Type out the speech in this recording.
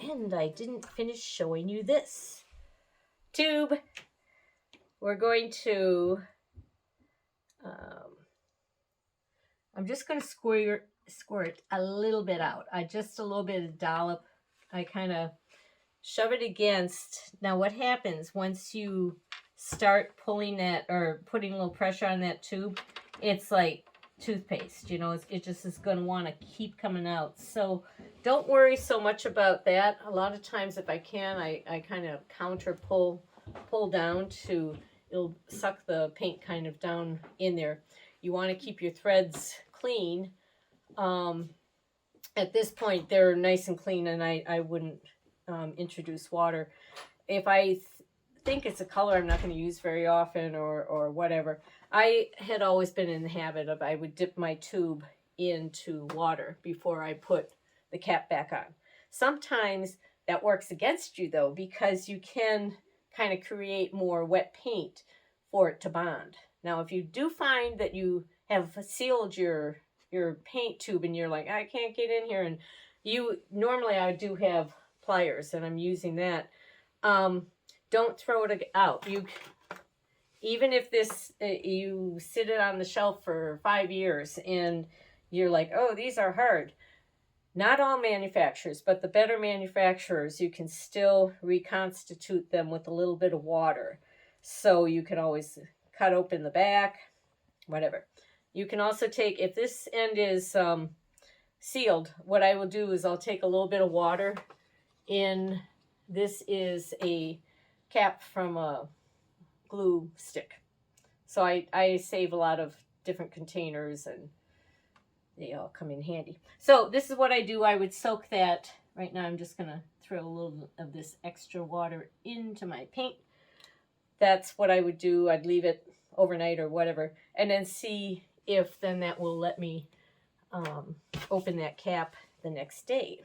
And I didn't finish showing you this tube. We're going to, I'm just going to squirt a little bit out. Just a little bit of dollop. I kind of shove it against. Now what happens once you start pulling that or putting a little pressure on that tube, it's like toothpaste, you know, it just is going to want to keep coming out. So don't worry so much about that. A lot of times if I can, I kind of counter pull down to, it'll suck the paint kind of down in there. You want to keep your threads clean. At this point, they're nice and clean, and I wouldn't introduce water. If I think it's a color I'm not going to use very often or whatever, I had always been in the habit of I would dip my tube into water before I put the cap back on. Sometimes that works against you though, because you can kind of create more wet paint for it to bond. Now, if you do find that you have sealed your paint tube and you're like, I can't get in here, and normally I do have pliers and I'm using that, don't throw it out. Even if this, you sit it on the shelf for 5 years and you're like, oh, these are hard. Not all manufacturers, but the better manufacturers, you can still reconstitute them with a little bit of water. So you can always cut open the back, whatever. You can also take, if this end is sealed, what I will do is I'll take a little bit of water in, this is a cap from a glue stick. So I save a lot of different containers and they all come in handy. So this is what I do. I would soak that. Right now I'm just going to throw a little of this extra water into my paint. That's what I would do. I'd leave it overnight or whatever and then see if then that will let me open that cap the next day.